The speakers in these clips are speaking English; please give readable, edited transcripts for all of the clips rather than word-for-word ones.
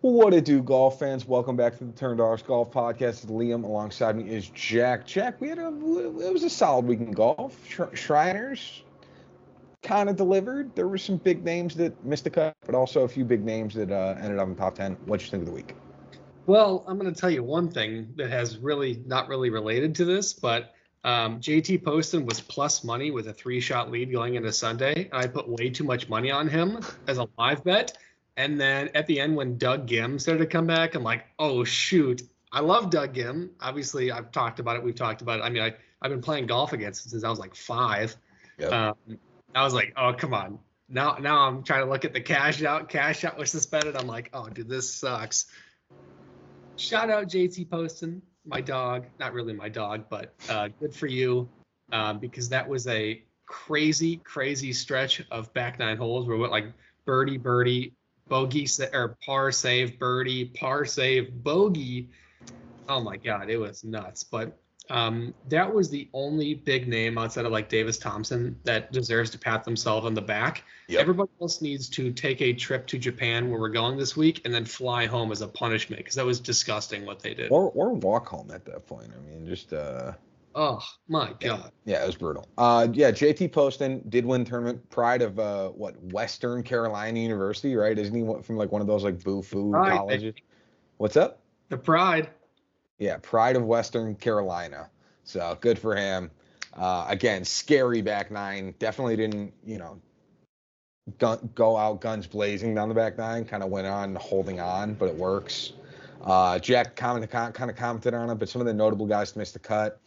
What it do, golf fans? Welcome back to the Turn Dogs Golf Podcast. It's Liam. Alongside me is Jack. Jack, it was a solid week in golf. Shriners kind of delivered. There were some big names that missed the cut, but also a few big names that ended up in top 10. What'd you think of the week? Well, I'm going to tell you one thing that has really not really related to this, but JT Poston was plus money with a 3-shot lead going into Sunday. And I put way too much money on him as a live bet. And then at the end, when Doug Gim started to come back, I'm like, oh, shoot. I love Doug Gim. Obviously, I've talked about it. We've talked about it. I mean, I've been playing golf against him since I was like 5. Yep. I was like, oh, come on. Now I'm trying to look at the cash out. Cash out was suspended. I'm like, oh, dude, this sucks. Shout out JT Poston, my dog. Not really my dog, but good for you, because that was a crazy, crazy stretch of back 9 holes where we went like birdie, bogey, or par save, birdie, par save, bogey. Oh my God, it was nuts. But that was the only big name outside of like Davis Thompson that deserves to pat themselves on the back. Yep. Everybody else needs to take a trip to Japan where we're going this week and then fly home as a punishment, because that was disgusting what they did. Or walk home at that point. I mean, just oh my God. Yeah, it was brutal. Yeah, JT Poston did win tournament pride of Western Carolina University, right? Isn't he from like one of those like boo-foo colleges? What's up? The Pride. Yeah, pride of Western Carolina. So good for him. Again, scary back 9. Definitely didn't, go out guns blazing down the back 9. Kind of went on holding on, but it works. Jack kind of commented on it, but some of the notable guys missed the cut.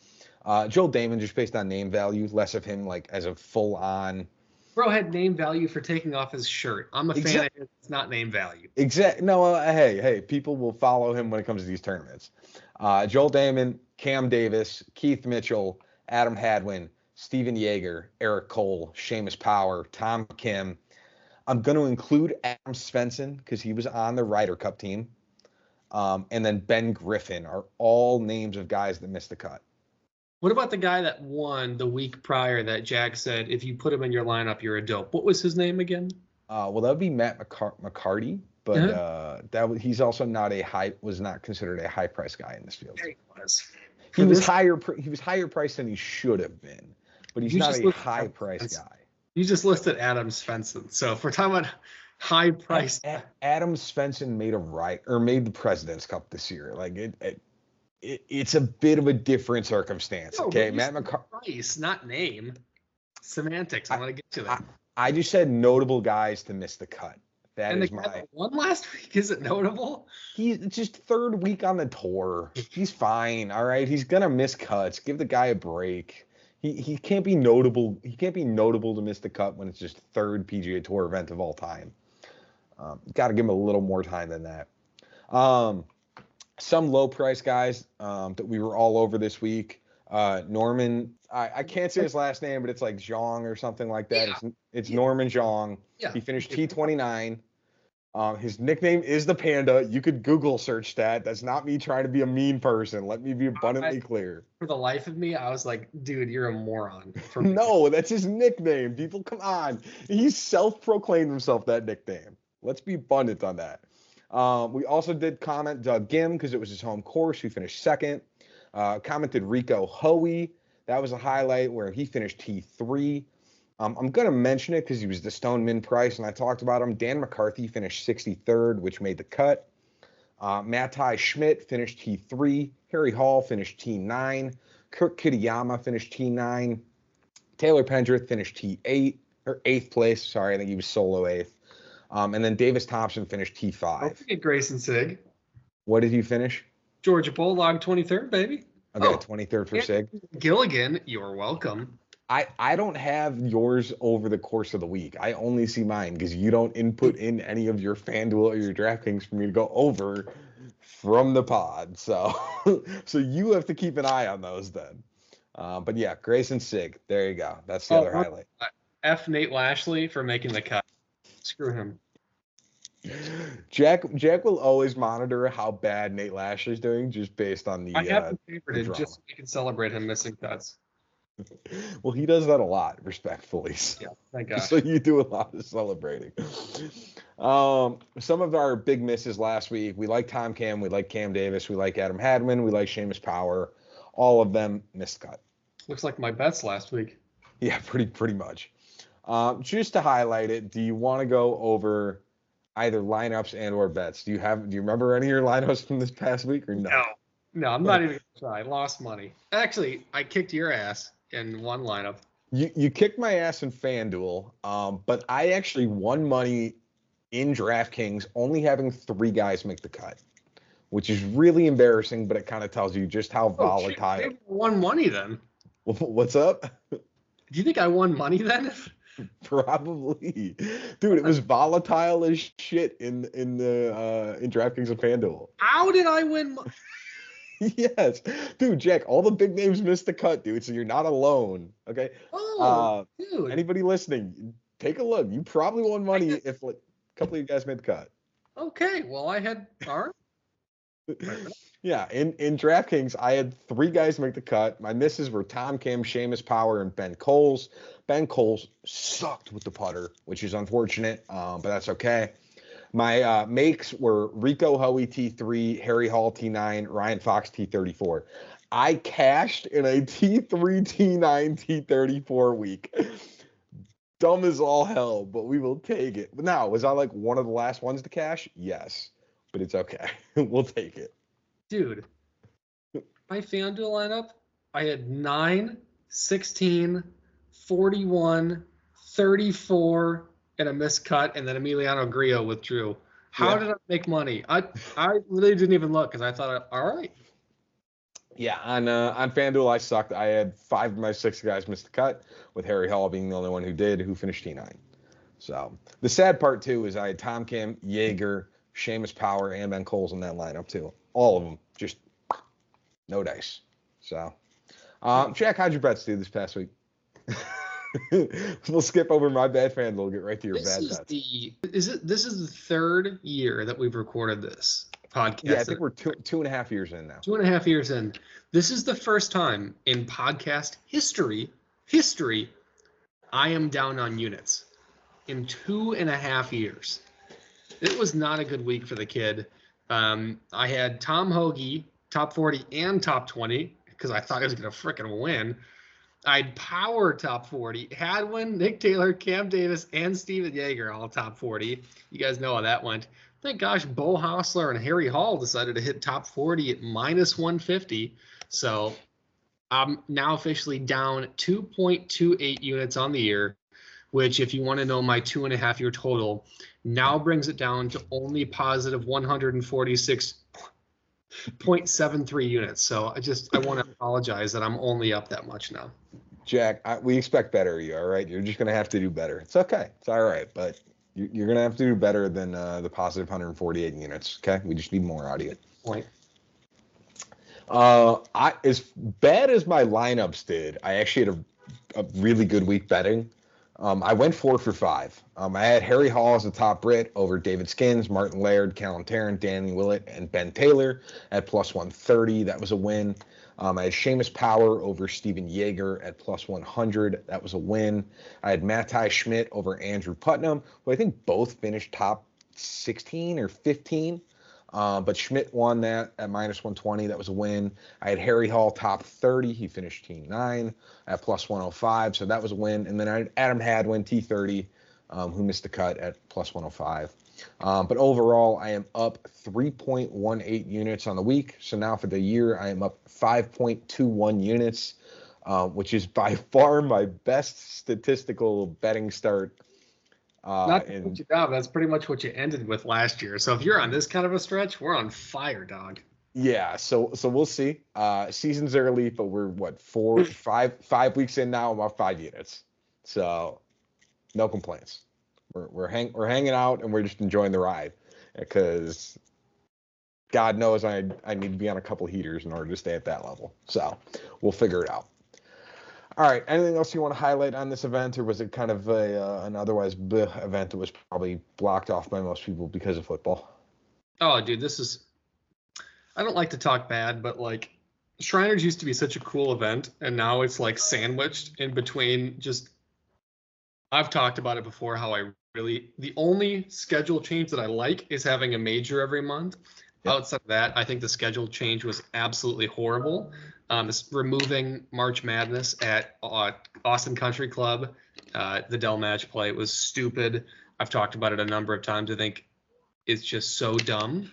Joel Damon, just based on name value, less of him like as a full-on. Bro had name value for taking off his shirt. I'm a fan of his. It's not name value. Exactly. No, hey, people will follow him when it comes to these tournaments. Joel Damon, Cam Davis, Keith Mitchell, Adam Hadwin, Steven Yeager, Eric Cole, Seamus Power, Tom Kim. I'm going to include Adam Svensson because he was on the Ryder Cup team. And then Ben Griffin are all names of guys that missed the cut. What about the guy that won the week prior that Jack said, if you put him in your lineup, you're a dope? What was his name again? Well, that would be Matt McCarty, but he's also was not considered a high price guy in this field. Yeah, he was. He was higher priced than he should have been, but he's not a high price guy. You just listed Adam Svensson. So if we're talking about high price, Adam Svensson made the President's Cup this year. Like it's a bit of a different circumstance. Okay, Matt McCarty. Price, not name. Semantics. I want to get to that. I just said notable guys to miss the cut. And the guy that won last week, is it notable? He's just third week on the tour. He's fine. All right. He's gonna miss cuts. Give the guy a break. He can't be notable. He can't be notable to miss the cut when it's just third PGA Tour event of all time. Got to give him a little more time than that. Some low price guys that we were all over this week. Norman, I can't say his last name, but it's like Zhang or something like that. Yeah. It's Norman Zhang. Yeah. He finished T29. His nickname is the Panda. You could Google search that. That's not me trying to be a mean person. Let me be abundantly clear. For the life of me, I was like, dude, you're a moron. No, that's his nickname. People, come on. He self-proclaimed himself that nickname. Let's be abundant on that. We also did comment Doug Gim because it was his home course. He finished second. Commented Rico Hoey. That was a highlight where he finished T3. I'm going to mention it because he was the Stone Min price, and I talked about him. Dan McCarthy finished 63rd, which made the cut. Mattai Schmidt finished T3. Harry Hall finished T9. Kirk Kitayama finished T9. Taylor Pendrith finished T8, or 8th place. Sorry, I think he was solo 8th. And then Davis Thompson finished T5. Don't forget Grayson Sig. What did you finish? Georgia Bulldog, 23rd, baby. Okay, 23rd for Sig. Gilligan, you're welcome. I don't have yours over the course of the week. I only see mine because you don't input in any of your FanDuel or your DraftKings for me to go over from the pod. So you have to keep an eye on those then. But yeah, Grayson Sig. There you go. That's the other highlight. F Nate Lashley for making the cut. Screw him. Jack will always monitor how bad Nate Lashley's doing just based on the I have him favorited just so we can celebrate him missing cuts. Well, he does that a lot, respectfully. So, yeah, thank God. So you do a lot of celebrating. Some of our big misses last week. We like Tom Cam, we like Cam Davis, we like Adam Hadwin, we like Seamus Power. All of them missed cut. Looks like my bets last week. Yeah, pretty much. Just to highlight it, do you want to go over either lineups and or bets? Do you remember any of your lineups from this past week or no? No, I'm not even gonna try. I lost money. Actually, I kicked your ass in one lineup. You kicked my ass in FanDuel, but I actually won money in DraftKings, only having 3 guys make the cut, which is really embarrassing, but it kind of tells you just how volatile. Shit, I won money then. What's up? Do you think I won money then? Probably, dude. It was volatile as shit in DraftKings and FanDuel. How did I win? Yes, dude, Jack. All the big names missed the cut, dude. So you're not alone. Okay. Dude. Anybody listening, take a look. You probably won money if like a couple of you guys made the cut. Okay. Well, I had. All right. Yeah, in DraftKings, I had 3 guys make the cut. My misses were Tom Kim, Seamus Power, and Ben Coles. Ben Coles sucked with the putter, which is unfortunate, but that's okay. My makes were Rico Hoey T3, Harry Hall T9, Ryan Fox T34. I cashed in a T3, T9, T34 week. Dumb as all hell, but we will take it. But now, was I like one of the last ones to cash? Yes, but it's okay. We'll take it. Dude, my FanDuel lineup, I had 9, 16, 41, 34, and a missed cut, and then Emiliano Grillo withdrew. How did I make money? I really didn't even look because I thought, all right. Yeah, on FanDuel, I sucked. I had 5 of my 6 guys miss the cut, with Harry Hall being the only one who did, who finished T9. So the sad part, too, is I had Tom Kim, Yeager, Seamus Power, and Ben Coles in that lineup, too. All of them, just no dice. So, Jack, how'd your bets do this past week? We'll skip over my bad FanDuel. We'll get right to your bad bets. This is the 3rd year that we've recorded this podcast. Yeah, I think we're 2.5 years in now. 2.5 years in. This is the first time in podcast history, I am down on units in 2.5 years. It was not a good week for the kid. I had Tom Hoagie, top 40 and top 20, because I thought he was going to freaking win. I'd Power top 40, Hadwin, Nick Taylor, Cam Davis, and Steven Yeager all top 40. You guys know how that went. Thank gosh, Bo Hostler and Harry Hall decided to hit top 40 at minus 150. So I'm now officially down 2.28 units on the year, which, if you want to know my 2.5 year total, now brings it down to only positive 146.73 units. So I want to apologize that I'm only up that much now. Jack, we expect better of you, all right? You're just going to have to do better. It's okay. It's all right. But you're going to have to do better than the positive 148 units, okay? We just need more out of you. Point. As bad as my lineups did, I actually had a really good week betting. I went 4 for 5. I had Harry Hall as the top Brit over David Skins, Martin Laird, Callum Tarrant, Danny Willett, and Ben Taylor at plus 130. That was a win. I had Seamus Power over Steven Yeager at plus 100. That was a win. I had Mattai Schmidt over Andrew Putnam, who I think both finished top 16 or 15. But Schmidt won that at minus 120. That was a win. I had Harry Hall top 30. He finished T9 at plus 105. So that was a win. And then I had Adam Hadwin, T30, who missed the cut at plus 105. But overall, I am up 3.18 units on the week. So now for the year, I am up 5.21 units, which is by far my best statistical betting start. That's pretty much what you ended with last year. So if you're on this kind of a stretch, we're on fire, dog. Yeah, so we'll see. Season's early, but we're 5 weeks in now, about 5 units. So no complaints. We're hanging out and we're just enjoying the ride, because God knows I need to be on a couple heaters in order to stay at that level. So we'll figure it out. All right. Anything else you want to highlight on this event, or was it kind of an otherwise event that was probably blocked off by most people because of football? Oh, dude, I don't like to talk bad, but like Shriners used to be such a cool event, and now it's like sandwiched in between. I've talked about it before, how I really. The only schedule change that I like is having a major every month. Yep. Outside of that, I think the schedule change was absolutely horrible. It's removing March Madness at Austin Country Club, the Dell Match Play was stupid. I've talked about it a number of times. I think it's just so dumb.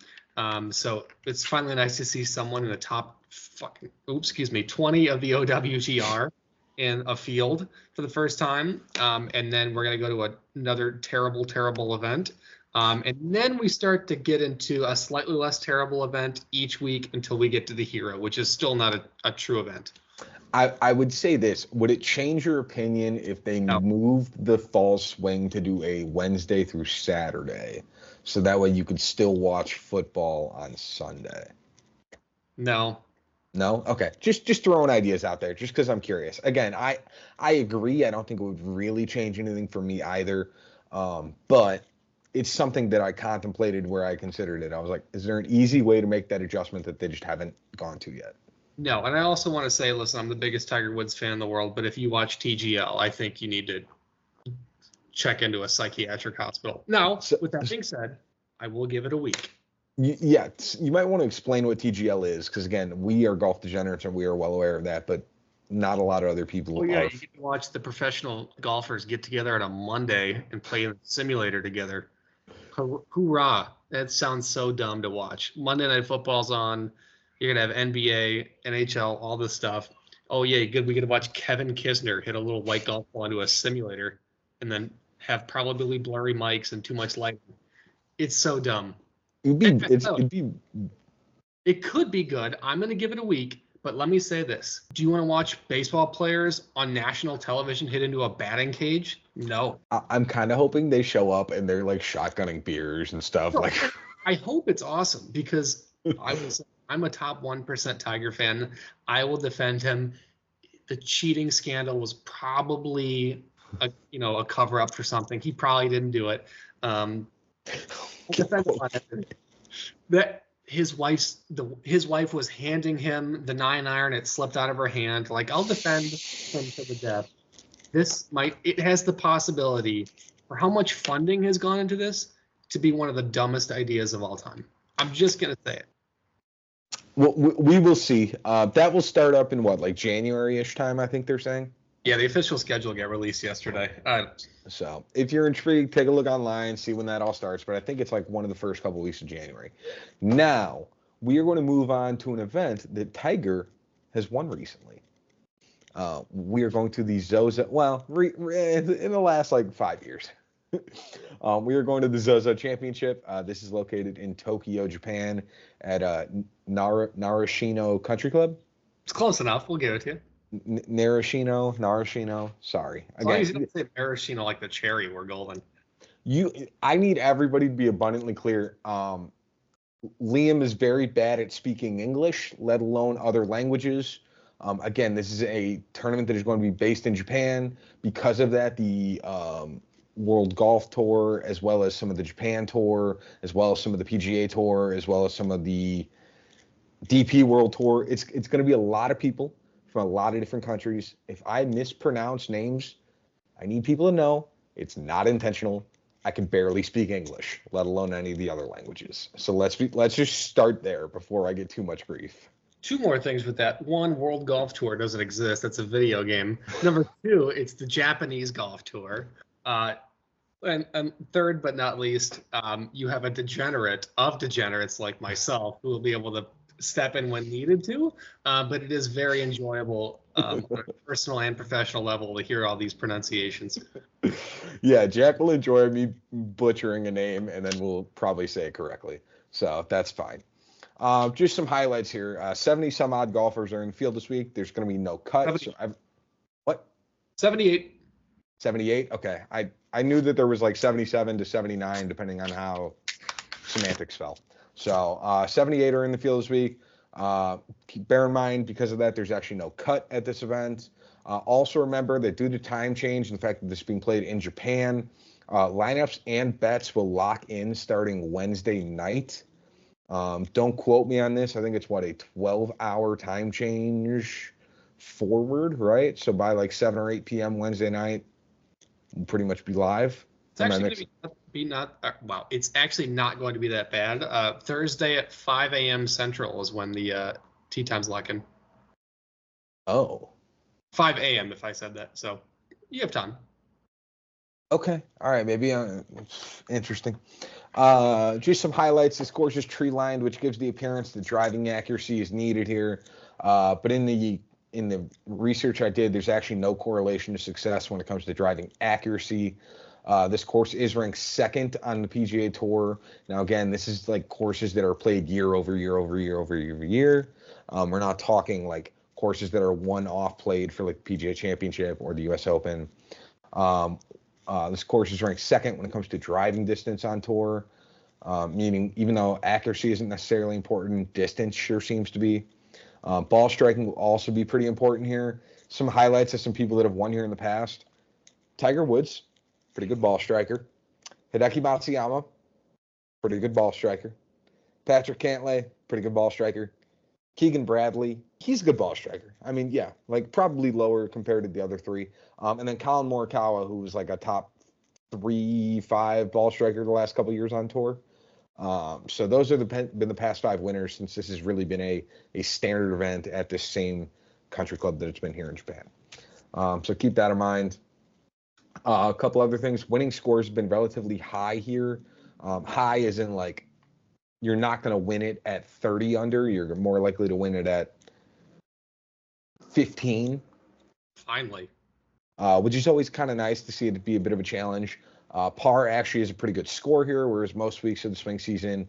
So it's finally nice to see someone in the top 20 of the OWGR in a field for the first time. And then we're going to go to another terrible, terrible event. And then we start to get into a slightly less terrible event each week until we get to the Hero, which is still not a true event. I would say this. Would it change your opinion if they moved the fall swing to do a Wednesday through Saturday? So that way you could still watch football on Sunday? No. No? Okay. Just throwing ideas out there just because I'm curious. Again, I agree. I don't think it would really change anything for me either. But it's something that I contemplated where I considered it. I was like, is there an easy way to make that adjustment that they just haven't gone to yet? No, and I also want to say, listen, I'm the biggest Tiger Woods fan in the world, but if you watch TGL, I think you need to check into a psychiatric hospital. Now, with that being said, I will give it a week. Yeah, you might want to explain what TGL is, because again, we are golf degenerates and we are well aware of that, but not a lot of other people are. You get to watch the professional golfers get together on a Monday and play in the simulator together. Hoorah! That sounds so dumb to watch. Monday Night Football's on. You're going to have NBA, NHL, all this stuff. Oh, yeah, good. We get to watch Kevin Kisner hit a little white golf ball into a simulator and then have probably blurry mics and too much lighting. It's so dumb. It could be good. I'm going to give it a week, but let me say this. Do you want to watch baseball players on national television hit into a batting cage? No. I'm kind of hoping they show up and they're like shotgunning beers and stuff. No, I hope it's awesome because I'm a top 1% Tiger fan. I will defend him. The cheating scandal was probably a cover up for something. He probably didn't do it. That his wife was handing him the 9-iron. It slipped out of her hand. Like, I'll defend him to the death. It has the possibility for how much funding has gone into this to be one of the dumbest ideas of all time. I'm just gonna say it. Well, we will see. That will start up in like January-ish time, I think they're saying. Yeah, the official schedule got released yesterday. So if you're intrigued, take a look online, see when that all starts. But I think it's like one of the first couple weeks of January. Now, we are going to move on to an event that Tiger has won recently. We are going to the ZOZO, in the last like 5 years. We are going to the ZOZO Championship. This is located in Tokyo, Japan at Narashino Country Club. It's close enough. We'll give it to you. Narashino. Sorry. As long as you don't say maraschino like the cherry, we're golden. I need everybody to be abundantly clear. Liam is very bad at speaking English, let alone other languages. Again, this is a tournament that is going to be based in Japan. Because of that, the World Golf Tour, as well as some of the Japan Tour, as well as some of the PGA Tour, as well as some of the DP World Tour. It's going to be a lot of people from a lot of different countries. If I mispronounce names, I need people to know it's not intentional. I can barely speak English, let alone any of the other languages. So let's just start there before I get too much grief. Two more things with that. One, World Golf Tour doesn't exist. That's a video game. Number two, it's the Japanese Golf Tour. And third but not least, you have a degenerate of degenerates like myself who will be able to step in when needed to. But it is very enjoyable on a personal and professional level to hear all these pronunciations. Yeah, Jack will enjoy me butchering a name, and then we'll probably say it correctly. So that's fine. Just some highlights here. 70 some odd golfers are in the field this week. There's going to be no cut. So what? 78. 78? Okay. I knew that there was like 77 to 79, depending on how semantics fell. So 78 are in the field this week. Bear in mind, because of that, there's actually no cut at this event. Also remember that due to time change and the fact that this is being played in Japan, lineups and bets will lock in starting Wednesday night. Don't quote me on this. I think it's a 12-hour time change forward, right? So by like 7 or 8 p.m. Wednesday night, we'll pretty much be live. It's actually going to be not wow. It's actually not going to be that bad. Thursday at 5 a.m. Central is when the tee time's locking. Oh. 5 a.m. if I said that. So you have time. Okay. All right. Maybe interesting. Just some highlights. This course is tree lined, which gives the appearance that driving accuracy is needed here. But in the research I did, there's actually no correlation to success when it comes to driving accuracy. This course is ranked second on the PGA Tour. Now, again, this is like courses that are played year over year over year over year over year. We're not talking like courses that are one-off played for like PGA Championship or the U.S. Open. This course is ranked second when it comes to driving distance on tour, meaning even though accuracy isn't necessarily important, distance sure seems to be. Ball striking will also be pretty important here. Some highlights of some people that have won here in the past. Tiger Woods, pretty good ball striker. Hideki Matsuyama, pretty good ball striker. Patrick Cantlay, pretty good ball striker. Keegan Bradley, he's a good ball striker. I mean, yeah, like probably lower compared to the other three. And then Colin Morikawa, who was like a top 3-5 ball striker the last couple of years on tour. So those are been the past 5 winners since this has really been a standard event at this same country club that it's been here in Japan. So keep that in mind. A couple other things. Winning scores have been relatively high here. High as in like you're not going to win it at 30 under. You're more likely to win it at 15. Finally. Which is always kind of nice to see it be a bit of a challenge. Par actually is a pretty good score here, whereas most weeks of the swing season,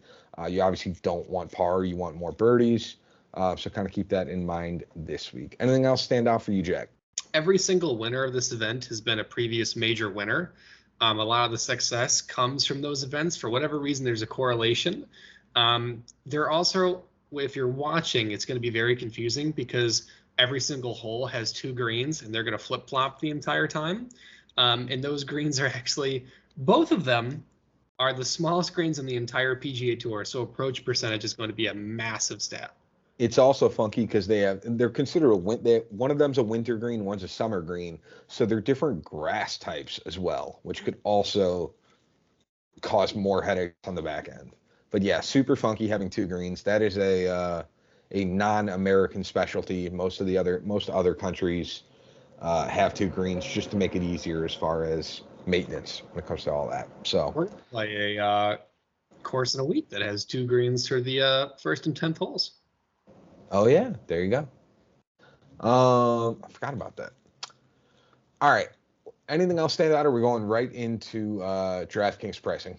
you obviously don't want par. You want more birdies. So kind of keep that in mind this week. Anything else stand out for you, Jack? Every single winner of this event has been a previous major winner. A lot of the success comes from those events. For whatever reason, there's a correlation. There also, if you're watching, it's going to be very confusing because every single hole has 2 greens and they're going to flip-flop the entire time. And those greens are actually, both of them are the smallest greens in the entire PGA Tour. So approach percentage is going to be a massive stat. It's also funky because they're considered one of them's a winter green, one's a summer green. So they're different grass types as well, which could also cause more headaches on the back end. But yeah, super funky having 2 greens. That is a non-American specialty. Most other countries have 2 greens just to make it easier as far as maintenance when it comes to all that. So we're gonna play a course in a week that has 2 greens for the first and 10th holes. Oh yeah, there you go. I forgot about that. All right. Anything else stand out? Or are we going right into DraftKings pricing?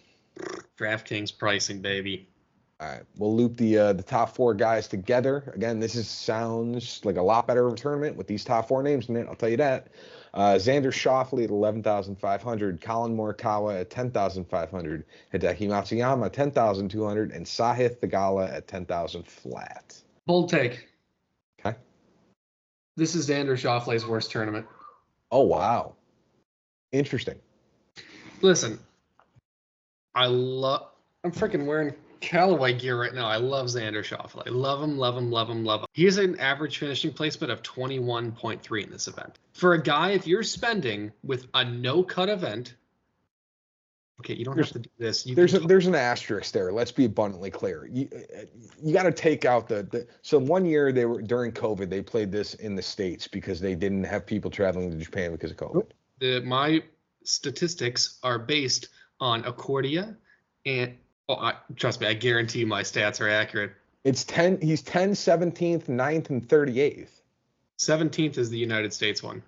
DraftKings pricing, baby. All right, we'll loop the top 4 guys together. Again, this sounds like a lot better of a tournament with these top 4 names in it. I'll tell you that. Xander Schauffele at 11,500, Colin Morikawa at 10,500, Hideki Matsuyama at 10,200, and Sahith Theegala at 10,000 flat. Bold take. Okay. This is Xander Schauffele's worst tournament. Oh wow, interesting. Listen, I'm freaking wearing Callaway gear right now. I love Xander Schauffele. I love him, love him, love him, love him. He has an average finishing placement of 21.3 in this event. For a guy, if you're spending with a no-cut event, okay, you don't have to do this. There's an asterisk there. Let's be abundantly clear. You got to take out so one year during COVID, they played this in the States because they didn't have people traveling to Japan because of COVID. My statistics are based on Accordia and trust me, I guarantee my stats are accurate. He's 10, 17th, 9th, and 38th. 17th is the United States one.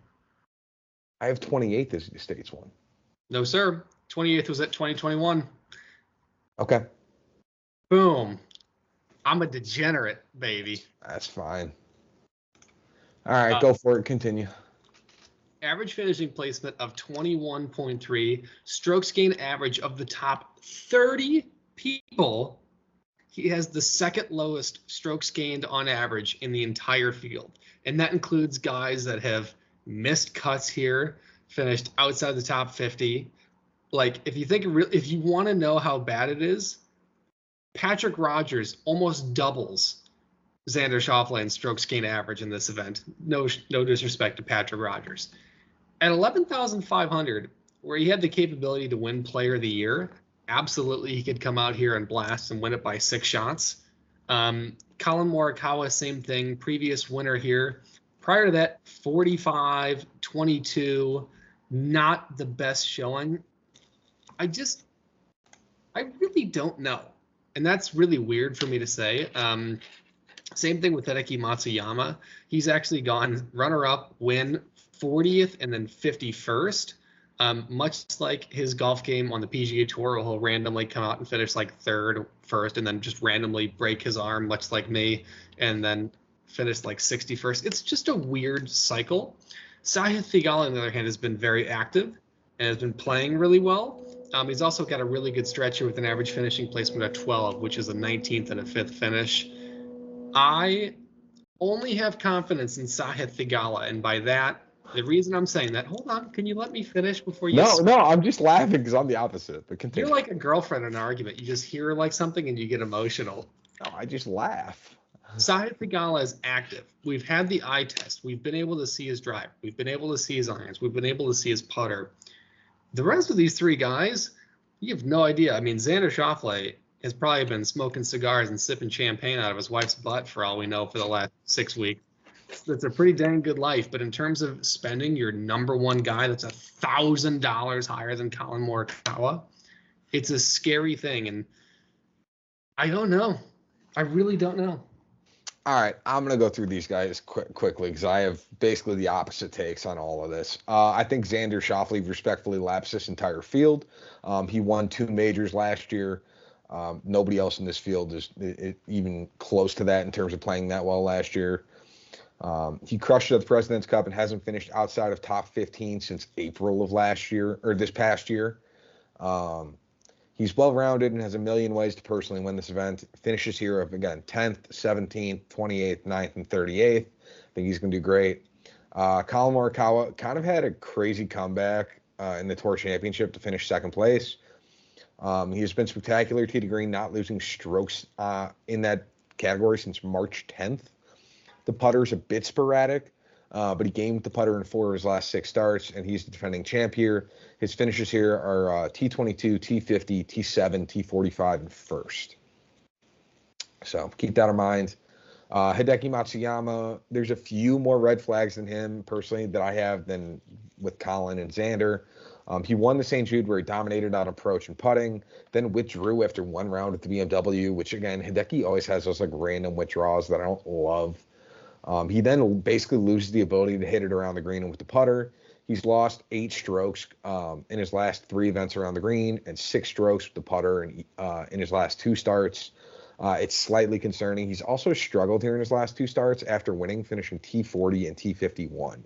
I have 28th as the States one. No, sir. 28th was at 2021. Okay. Boom. I'm a degenerate, baby. That's fine. All right, go for it. Continue. Average finishing placement of 21.3. Strokes gain average of the top 30 people. He has the second lowest strokes gained on average in the entire field. And that includes guys that have missed cuts here, finished outside the top 50. Like, if you want to know how bad it is, Patrick Rogers almost doubles Xander Schauffele in strokes gain average in this event. No disrespect to Patrick Rogers. At 11,500, where he had the capability to win Player of the Year, absolutely he could come out here and blast and win it by 6 shots. Colin Morikawa, same thing, previous winner here. Prior to that, 45, 22, not the best showing. I really don't know. And that's really weird for me to say. Same thing with Hideki Matsuyama. He's actually gone runner-up, win, 40th, and then 51st. Much like his golf game on the PGA Tour, he'll randomly come out and finish like third, first, and then just randomly break his arm, much like me, and then finish like 61st. It's just a weird cycle. Sahith Theegala, on the other hand, has been very active and has been playing really well. He's also got a really good stretch here with an average finishing placement of 12, which is a 19th and a 5th finish. I only have confidence in Sahith Theegala, and by that, the reason I'm saying that, hold on, can you let me finish before you? No, I'm just laughing because I'm the opposite. But continue. You're like a girlfriend in an argument. You just hear like something and you get emotional. No, I just laugh. Sahith Theegala is active. We've had the eye test. We've been able to see his drive. We've been able to see his irons. We've been able to see his putter. The rest of these three guys, you have no idea. I mean, Xander Schauffele has probably been smoking cigars and sipping champagne out of his wife's butt for all we know for the last 6 weeks. That's a pretty dang good life. But in terms of spending your number one guy that's $1,000 higher than Colin Morikawa, it's a scary thing. And I don't know. I really don't know. All right, I'm going to go through these guys quickly because I have basically the opposite takes on all of this. I think Xander Schauffele respectfully laps this entire field. He won 2 majors last year. Nobody else in this field is even close to that in terms of playing that well last year. He crushed it at the President's Cup and hasn't finished outside of top 15 since April of last year, or this past year. He's well-rounded and has a million ways to personally win this event. Finishes here of, again, 10th, 17th, 28th, 9th, and 38th. I think he's going to do great. Colin Morikawa kind of had a crazy comeback in the Tour Championship to finish second place. He has been spectacular tee to green, not losing strokes in that category since March 10th. The putter's a bit sporadic, but he gamed the putter in 4 of his last 6 starts, and he's the defending champ here. His finishes here are T22, T50, T7, T45, and first. So keep that in mind. Hideki Matsuyama, there's a few more red flags than him, personally, that I have than with Colin and Xander. He won the St. Jude where he dominated on approach and putting, then withdrew after 1 round at the BMW, which, again, Hideki always has those like random withdrawals that I don't love. He then basically loses the ability to hit it around the green and with the putter. He's lost 8 strokes in his last 3 events around the green and 6 strokes with the putter in his last 2 starts. It's slightly concerning. He's also struggled here in his last 2 starts after winning, finishing T40 and T51.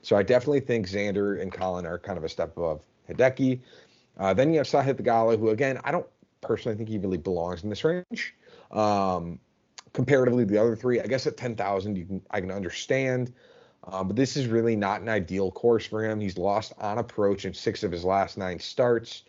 So I definitely think Xander and Colin are kind of a step above Hideki. Then you have Sahith Theegala, who, again, I don't personally think he really belongs in this range. Comparatively, the other 3, I guess at 10,000, I can understand. But this is really not an ideal course for him. He's lost on approach in 6 of his last 9 starts.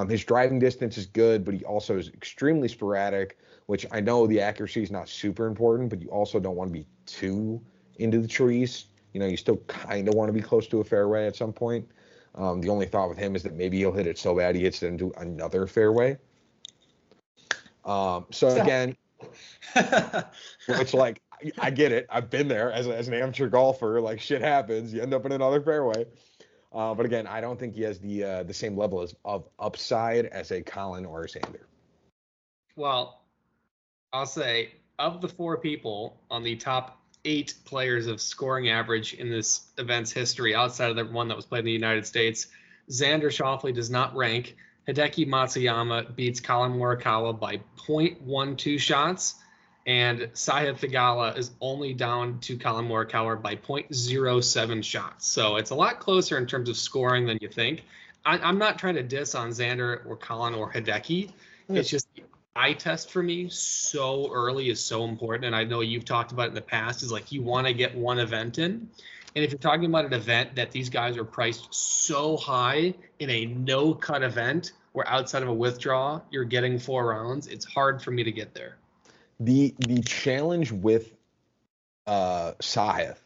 His driving distance is good, but he also is extremely sporadic, which I know the accuracy is not super important, but you also don't want to be too into the trees. You know, you still kind of want to be close to a fairway at some point. The only thought with him is that maybe he'll hit it so bad he hits it into another fairway. So again, which, like, I get it. I've been there as an amateur golfer. Like, shit happens. You end up in another fairway. But again, I don't think he has the same level of upside as a Colin or a Xander. Well, I'll say of the 4 people on the top 8 players of scoring average in this event's history, outside of the one that was played in the United States, Xander Schauffele does not rank. Hideki Matsuyama beats Colin Morikawa by 0.12 shots, and Sahith Theegala is only down to Colin Morikawa by 0.07 shots. So it's a lot closer in terms of scoring than you think. I'm not trying to diss on Xander or Colin or Hideki. It's just the eye test for me so early is so important. And I know you've talked about it in the past, is like you want to get one event in. And if you're talking about an event that these guys are priced so high in a no-cut event where outside of a withdrawal, you're getting 4 rounds, it's hard for me to get there. The challenge with Sahith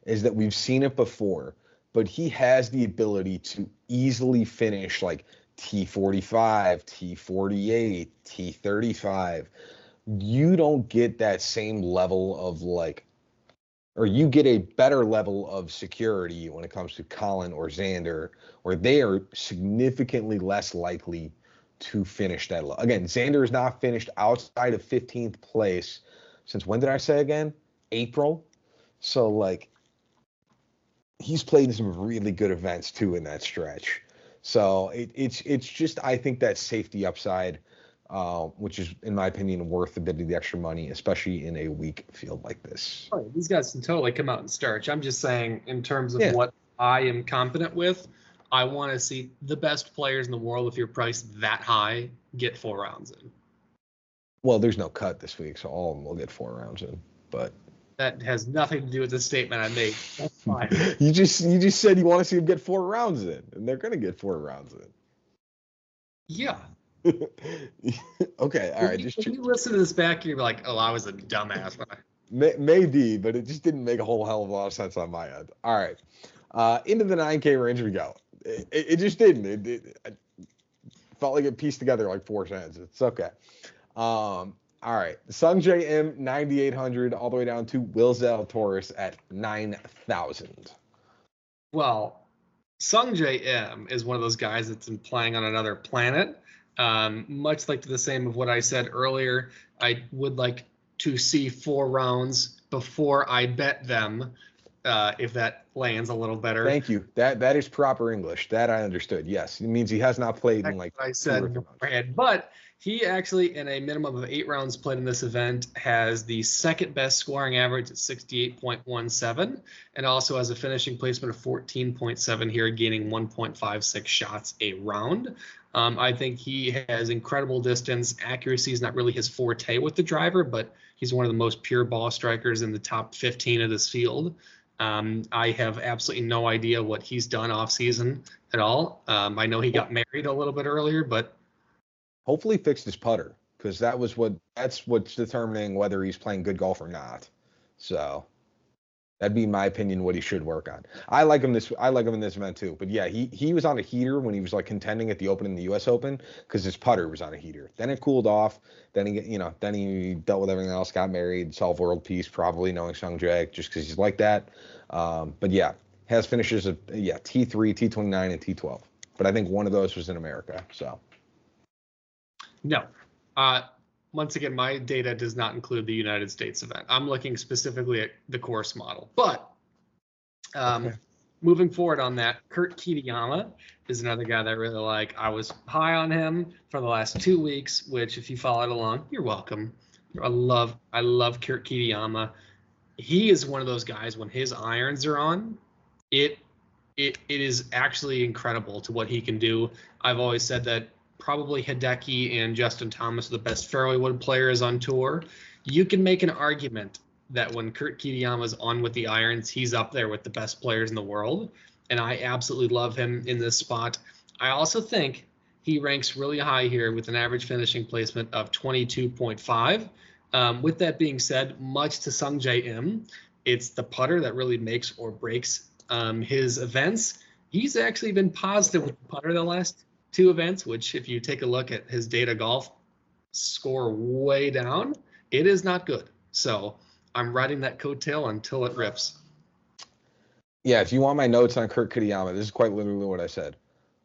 is that we've seen it before. but he has the ability to easily finish like T45, T48, T35. You don't get that same level of like, or you get a better level of security when it comes to Colin or Xander, where they are significantly less likely to finish that low. Again, Xander is not finished outside of 15th place since when did I say again? April. So like he's played in some really good events too in that stretch. So it's just I think that safety upside, which is in my opinion worth a bit of the extra money, especially in a weak field like this. Right, these guys can totally come out and starch. I'm just saying, in terms of Yeah. what I am confident with, I want to see the best players in the world, if you're priced that high, get 4 rounds in. Well, there's no cut this week, so all of them will get 4 rounds in. But that has nothing to do with the statement I made. That's fine. you just said you want to see them get 4 rounds in, and they're gonna get 4 rounds in. Yeah. Okay, all right. If you listen to this back, you're like, "Oh, I was a dumbass." Maybe, but it just didn't make a whole hell of a lot of sense on my end. All right, into the 9K range we go. It just didn't. It felt like it pieced together like 4 sentences. It's okay. All right, Sung J M 9,800 all the way down to Will Zalatoris at 9,000. Well, Sung J M is one of those guys that's been playing on another planet. Much like the same of what I said earlier, I would like to see 4 rounds before I bet them, if that lands a little better. Thank you. That is proper English. That I understood. Yes, it means he has not played in like I said 2 or 3 months. But he actually, in a minimum of 8 rounds played in this event, has the second best scoring average at 68.17, and also has a finishing placement of 14.7 here, gaining 1.56 shots a round. I think he has incredible distance. Accuracy is not really his forte with the driver, but he's one of the most pure ball strikers in the top 15 of this field. I have absolutely no idea what he's done off season at all. I know he got married a little bit earlier, but hopefully fixed his putter, because that's what's determining whether he's playing good golf or not. So that'd be my opinion what he should work on. I like him in this event too. But yeah, he was on a heater when he was like contending at the Open and the US Open, because his putter was on a heater. Then it cooled off. Then he dealt with everything else, got married, solved world peace, probably knowing Sung Jae just because he's like that. But yeah, has finishes of T3, T29, and T12. But I think one of those was in America. So no. Once again, my data does not include the United States event. I'm looking specifically at the course model. But okay. Moving forward on that, Kurt Kitayama is another guy that I really like. I was high on him for the last 2 weeks, which if you followed along, you're welcome. I love Kurt Kitayama. He is one of those guys, when his irons are on, it is actually incredible to what he can do. I've always said that probably Hideki and Justin Thomas are the best fairway wood players on tour. You can make an argument that when Kurt Kitayama's on with the irons, he's up there with the best players in the world, and I absolutely love him in this spot. I also think he ranks really high here with an average finishing placement of 22.5. With that being said, much to Sung J M, it's the putter that really makes or breaks his events. He's actually been positive with the putter the last 2 events, which if you take a look at his data golf score way down, it is not good. So I'm riding that coattail until it rips. Yeah, if you want my notes on Kurt Kitayama, this is quite literally what I said.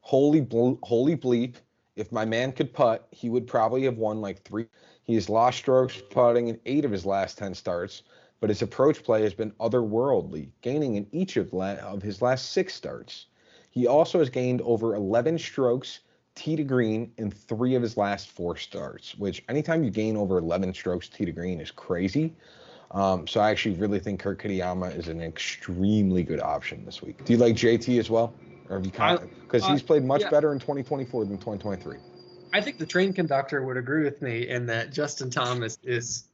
Holy bleep, if my man could putt, he would probably have won like 3. He has lost strokes putting in 8 of his last 10 starts, but his approach play has been otherworldly, gaining in each of his last 6 starts. He also has gained over 11 strokes tee to green in 3 of his last 4 starts, which anytime you gain over 11 strokes tee to green is crazy. So I actually really think Kurt Kitayama is an extremely good option this week. Do you like JT as well? Or have you because he's played much better in 2024 than 2023. I think the train conductor would agree with me in that Justin Thomas is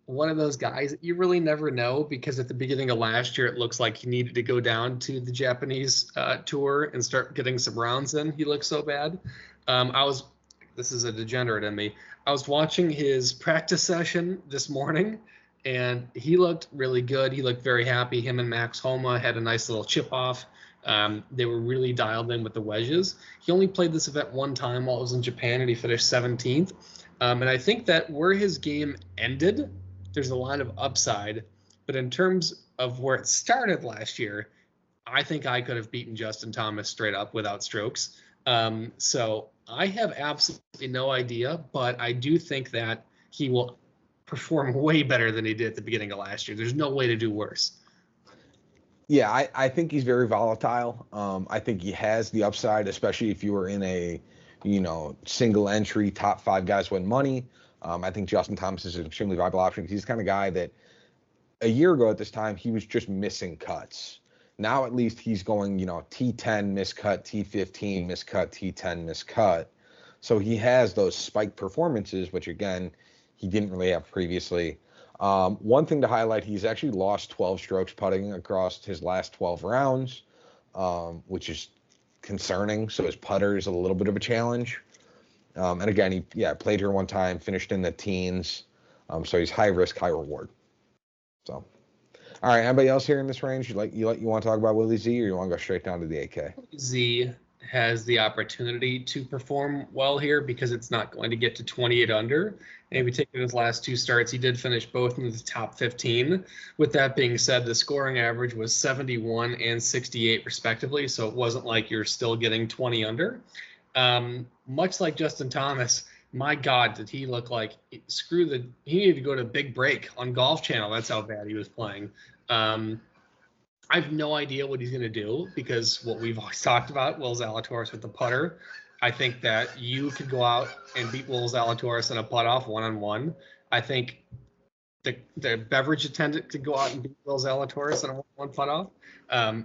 one of those guys that you really never know, because at the beginning of last year, it looks like he needed to go down to the Japanese tour and start getting some rounds in. He looked so bad. This is a degenerate in me. I was watching his practice session this morning, and he looked really good. He looked very happy. Him and Max Homa had a nice little chip off They were really dialed in with the wedges. He only played this event one time while it was in Japan, and he finished 17th. And I think that where his game ended, there's a lot of upside. But in terms of where it started last year, I think I could have beaten Justin Thomas straight up without strokes. So I have absolutely no idea, but I do think that he will perform way better than he did at the beginning of last year. There's no way to do worse. Yeah, I think he's very volatile. I think he has the upside, especially if you were in a, single entry top 5 guys win money. I think Justin Thomas is an extremely viable option because he's the kind of guy that a year ago at this time, he was just missing cuts. Now at least he's going, T10 miscut, T15 miscut, T10 miscut. So he has those spiked performances, which again, he didn't really have previously. One thing to highlight, he's actually lost 12 strokes putting across his last 12 rounds, which is concerning. So his putter is a little bit of a challenge. And again, he played here one time, finished in the teens. So he's high risk, high reward. So, all right. Anybody else here in this range? You want to talk about Willie Z, or you want to go straight down to the 8K? Z has the opportunity to perform well here because it's not going to get to 28 under. And if we take his last 2 starts, he did finish both in the top 15. With that being said, the scoring average was 71 and 68 respectively, so it wasn't like you're still getting 20 under. Much like Justin Thomas, my God, did he look like he needed to go to Big Break on Golf Channel. That's how bad he was playing. I have no idea what he's going to do because what we've always talked about, Will Zalatoris with the putter. I think that you could go out and beat Will Zalatoris in a putt-off one-on-one. I think the beverage attendant could go out and beat Will Zalatoris in a one-on-one putt-off.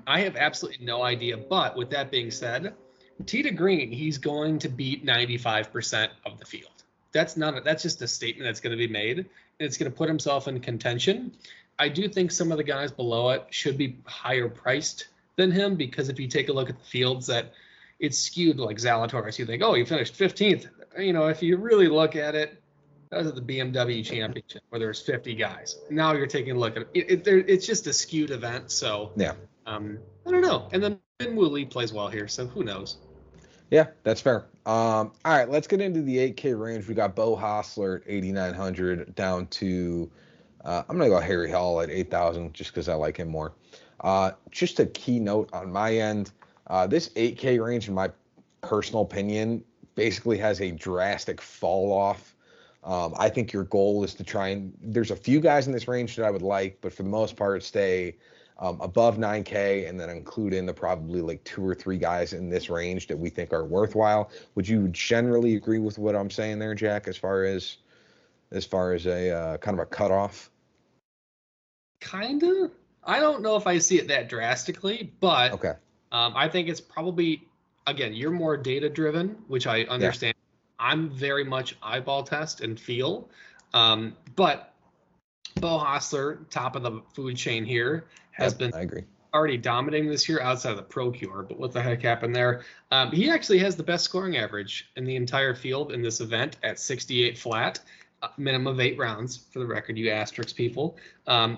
I have absolutely no idea. But with that being said, tee to green, he's going to beat 95% of the field. That's just a statement that's going to be made, and it's going to put himself in contention. I do think some of the guys below it should be higher priced than him because if you take a look at the fields that it's skewed like Zalatoris, you think, oh, he finished 15th. If you really look at it, that was at the BMW Championship where there's 50 guys. Now you're taking a look at it. It's just a skewed event. So yeah, I don't know. And then Woolley plays well here, so who knows? Yeah, that's fair. All right, let's get into the 8K range. We got Beau Hossler at 8,900 down to I'm going to go Harry Hall at 8,000 just because I like him more. Just a key note on my end, this 8K range, in my personal opinion, basically has a drastic fall off. I think your goal is to try and – there's a few guys in this range that I would like, but for the most part stay above 9K and then include in the probably like 2 or 3 guys in this range that we think are worthwhile. Would you generally agree with what I'm saying there, Jack, as far as a kind of a cutoff? Kinda. I don't know if I see it that drastically, but okay. I think it's probably, again, you're more data driven, which I understand. Yeah. I'm very much eyeball test and feel. But Beau Hossler, top of the food chain here, has been I agree. already dominating this year outside of the Pro Cure, but what the heck happened there? He actually has the best scoring average in the entire field in this event at 68 flat. Minimum of 8 rounds for the record, you asterisk people.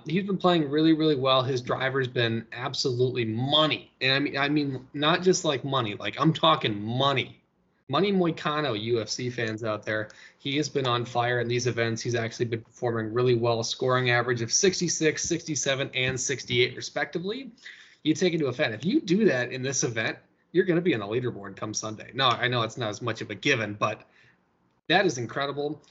He's been playing really, really well. His driver's been absolutely money. And I mean, not just like money, like I'm talking money. Money Moicano, UFC fans out there. He has been on fire in these events. He's actually been performing really well, scoring average of 66, 67, and 68 respectively. You take into effect, if you do that in this event, you're going to be on the leaderboard come Sunday. No, I know it's not as much of a given, but that is incredible.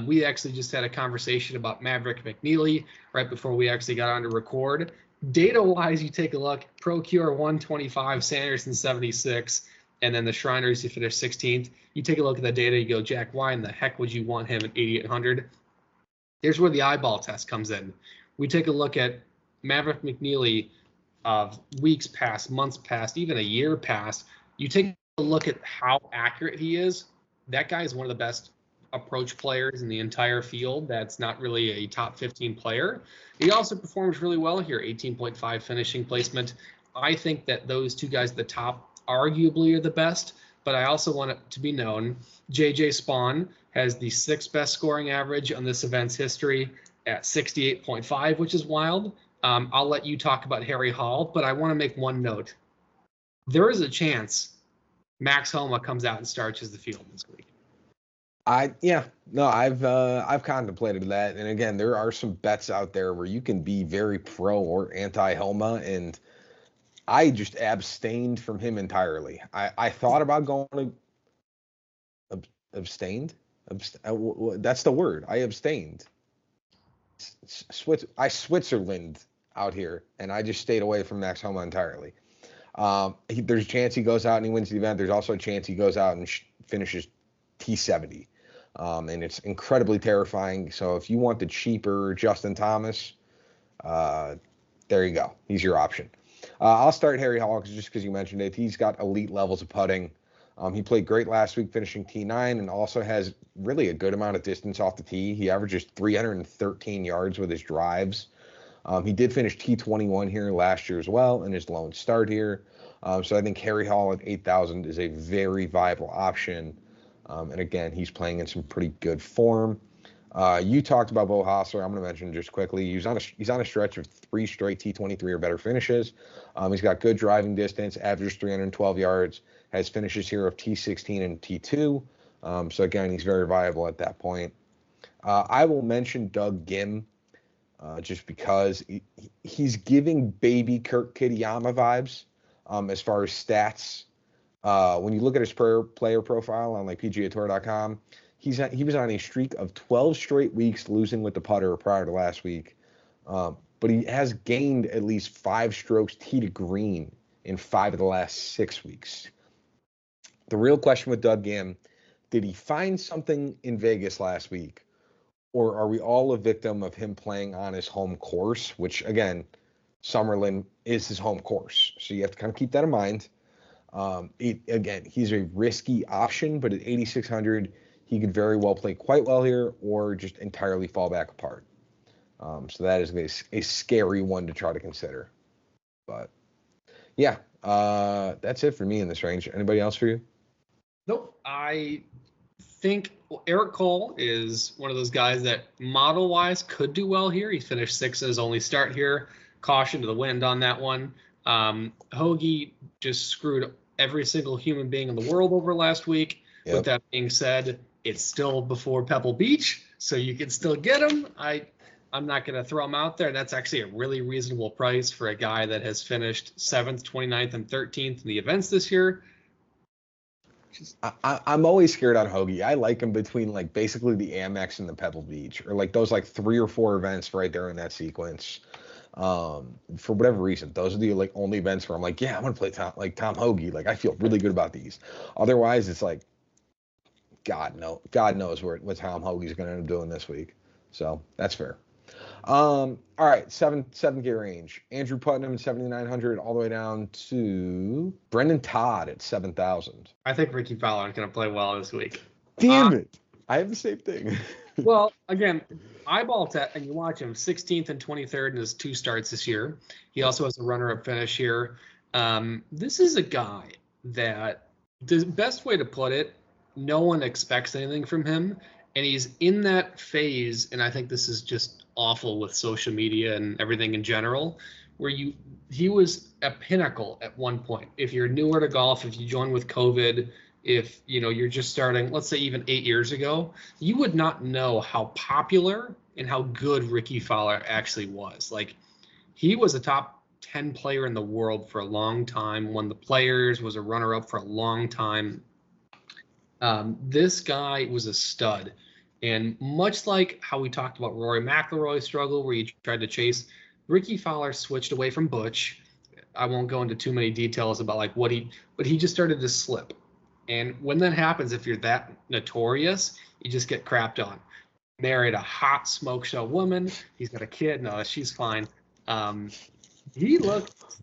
We actually just had a conversation about Maverick McNeely right before we actually got on to record. Data-wise, you take a look, Pro Cure 125, Sanderson 76, and then the Shriners, you finish 16th. You take a look at the data, you go, Jack, why in the heck would you want him at 8,800? Here's where the eyeball test comes in. We take a look at Maverick McNeely of weeks past, months past, even a year past. You take a look at how accurate he is. That guy is one of the best approach players in the entire field. That's not really a top 15 player. He also performs really well here, 18.5 finishing placement. I think that those 2 guys at the top arguably are the best, but I also want it to be known, JJ Spawn has the 6th best scoring average on this event's history at 68.5, which is wild. I'll let you talk about Harry Hall, but I want to make one note. there is a chance Max Homa comes out and starts the field this week. I've contemplated that, and again, there are some bets out there where you can be very pro or anti Homa, and I just abstained from him entirely. I thought about going to abstained. That's the word. I abstained. I Switzerland out here, and I just stayed away from Max Homa entirely. There's a chance he goes out and he wins the event. There's also a chance he goes out and finishes T70. And it's incredibly terrifying. So if you want the cheaper Justin Thomas, there you go. He's your option. I'll start Harry Hall just because you mentioned it. He's got elite levels of putting. He played great last week, finishing T9, and also has really a good amount of distance off the tee. He averages 313 yards with his drives. He did finish T21 here last year as well in his lone start here. So I think Harry Hall at 8,000 is a very viable option. And again, he's playing in some pretty good form. You talked about Bo Hossler. I'm going to mention just quickly. He's on a stretch of 3 straight T23 or better finishes. He's got good driving distance, averages 312 yards, has finishes here of T16 and T2. So again, he's very viable at that point. I will mention Doug Gim. Just because he's giving baby Kurt Kitayama vibes as far as stats. When you look at his player profile on like PGAtour.com, he was on a streak of 12 straight weeks losing with the putter prior to last week. But he has gained at least 5 strokes tee to green in 5 of the last 6 weeks. The real question with Doug Gim, did he find something in Vegas last week? Or are we all a victim of him playing on his home course, which, again, Summerlin is his home course. So you have to kind of keep that in mind. Again, he's a risky option, but at 8,600, he could very well play quite well here or just entirely fall back apart. So that is a scary one to try to consider. But, yeah, that's it for me in this range. Anybody else for you? Nope. I think Eric Cole is one of those guys that model-wise could do well here. He finished 6th in his only start here. Caution to the wind on that one. Hoagie just screwed every single human being in the world over last week. Yep. With that being said, it's still before Pebble Beach, so you can still get him. I'm not going to throw him out there. That's actually a really reasonable price for a guy that has finished 7th, 29th, and 13th in the events this year. I'm always scared on Hoagie. I like him between like basically the Amex and the Pebble Beach, or like those like 3 or 4 events right there in that sequence. For whatever reason, those are the like only events where I'm like, yeah, I'm gonna play Tom Hoagie. Like I feel really good about these. Otherwise, it's like God knows what Tom Hoagie's gonna end up doing this week. So that's fair. All right, 7K range. Andrew Putnam at 7,900, all the way down to Brendan Todd at 7,000. I think Ricky Fowler is going to play well this week. Damn it! I have the same thing. Well, again, eyeball test, and you watch him 16th and 23rd in his 2 starts this year. He also has a runner-up finish here. This is a guy that the best way to put it, no one expects anything from him. And he's in that phase, and I think this is just awful with social media and everything in general, where he was a pinnacle at one point. If you're newer to golf, if you joined with COVID, if you're just starting, let's say even 8 years ago, you would not know how popular and how good Ricky Fowler actually was. Like, he was a top 10 player in the world for a long time, won the Players, was a runner-up for a long time. This guy was a stud. And much like how we talked about Rory McIlroy's struggle where he tried to chase, Ricky Fowler switched away from Butch. I won't go into too many details about like but he just started to slip. And when that happens, if you're that notorious, you just get crapped on. Married a hot smoke show woman. He's got a kid. No, she's fine. He looks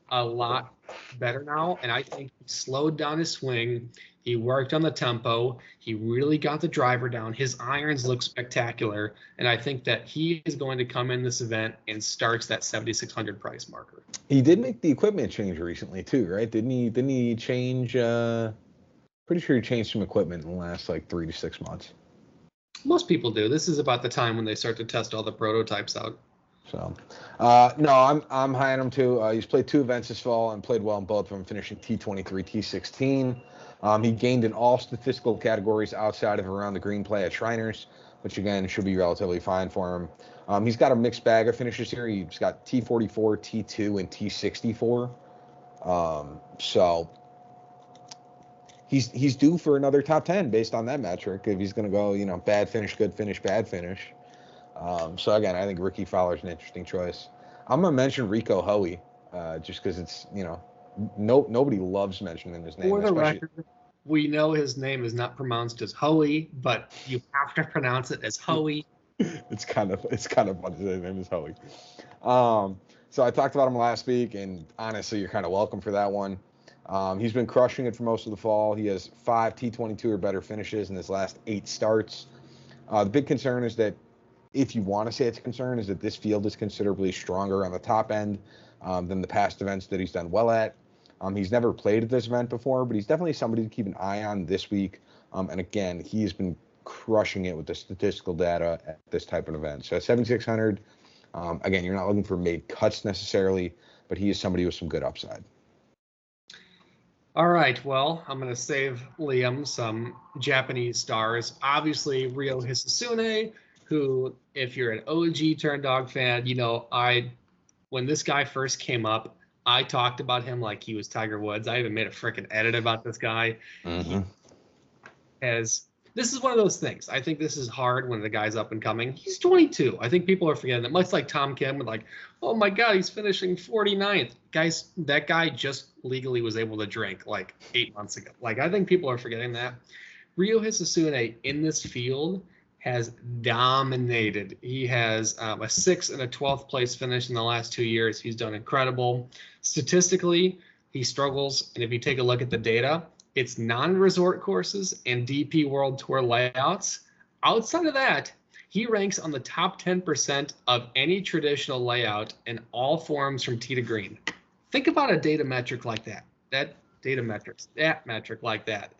a lot better now, and I think he slowed down his swing. He worked on the tempo. He really got the driver down. His irons look spectacular, and I think that he is going to come in this event and starts that 7,600 price marker. He did make the equipment change recently too, right? Didn't he change? Pretty sure he changed some equipment in the last like 3 to 6 months. Most people do. This is about the time when they start to test all the prototypes out. So, no, I'm high on him too. He's played 2 events this fall and played well in both of them, finishing T23, T16. He gained in all statistical categories outside of around the green play at Shriners, which again should be relatively fine for him. He's got a mixed bag of finishes here. He's got T44, T2, and T64. So he's due for another top 10 based on that metric. If he's going to go, bad finish, good finish, bad finish. So again, I think Ricky Fowler's an interesting choice. I'm gonna mention Rico Hoey, just because it's nobody loves mentioning his name, For the especially. record, we know his name is not pronounced as Hoey, but you have to pronounce it as Hoey. It's kind of funny. His name is Hoey. So I talked about him last week, and honestly, you're kind of welcome for that one. He's been crushing it for most of the fall. He has 5 T22 or better finishes in his last 8 starts. The big concern is that, if you want to say it's a concern, is that this field is considerably stronger on the top end than the past events that he's done well at. He's never played at this event before, but he's definitely somebody to keep an eye on this week. And again, he's been crushing it with the statistical data at this type of event. So at 7,600, again, you're not looking for made cuts necessarily, but he is somebody with some good upside. All right, well, I'm going to save Liam some Japanese stars. Obviously, Ryo Hisasune, who, if you're an OG Turn Dog fan, when this guy first came up, I talked about him like he was Tiger Woods. I even made a freaking edit about this guy. Mm-hmm. This is one of those things. I think this is hard when the guy's up and coming. He's 22. I think people are forgetting that. Much like Tom Kim, with like, oh my God, he's finishing 49th. Guys, that guy just legally was able to drink like 8 months ago. Like, I think people are forgetting that. Ryo Hisasune in this field has dominated. He has a 6th and a 12th place finish in the last 2 years. He's done incredible. Statistically, he struggles. And if you take a look at the data, it's non-resort courses and DP World Tour layouts. Outside of that, he ranks on the top 10% of any traditional layout in all forms from tee to green. Think about a data metric like that. That metric like that.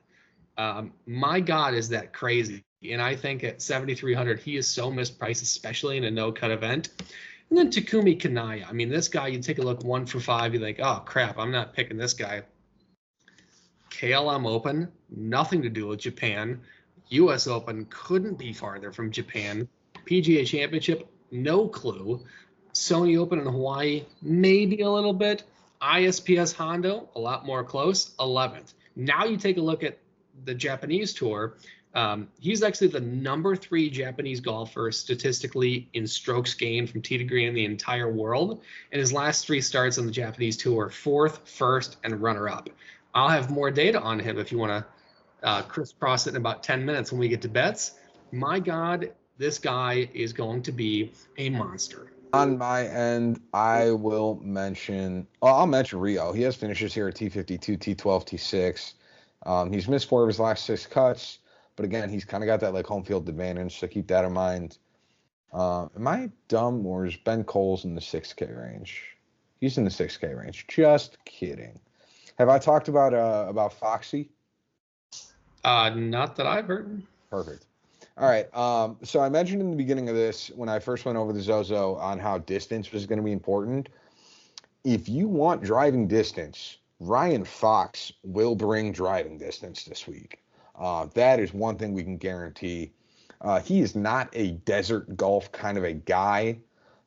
My God, is that crazy? And I think at 7,300, he is so mispriced, especially in a no-cut event. And then Takumi Kanaya. I mean, this guy, you take a look 1 for 5, you think, oh, crap, I'm not picking this guy. KLM Open, nothing to do with Japan. US Open couldn't be farther from Japan. PGA Championship, no clue. Sony Open in Hawaii, maybe a little bit. ISPS Hondo, a lot more close, 11th. Now you take a look at the Japanese tour. He's actually the number 3 Japanese golfer statistically in strokes gained from tee to green in the entire world. And his last 3 starts on the Japanese tour, 4th, 1st, and runner-up. I'll have more data on him if you want to crisscross it in about 10 minutes when we get to bets. My God, this guy is going to be a monster. On my end, I'll mention Ryo. He has finishes here at T52, T12, T6. He's missed 4 of his last 6 cuts, but again, he's kind of got that like home field advantage, so keep that in mind. Am I dumb, or is Ben Coles in the 6K range? He's in the 6K range. Just kidding. Have I talked about Foxy? Not that I've heard. Perfect. All right. So I mentioned in the beginning of this, when I first went over the ZOZO, on how distance was going to be important. If you want driving distance, Ryan Fox will bring driving distance this week. That is one thing we can guarantee. He is not a desert golf kind of a guy,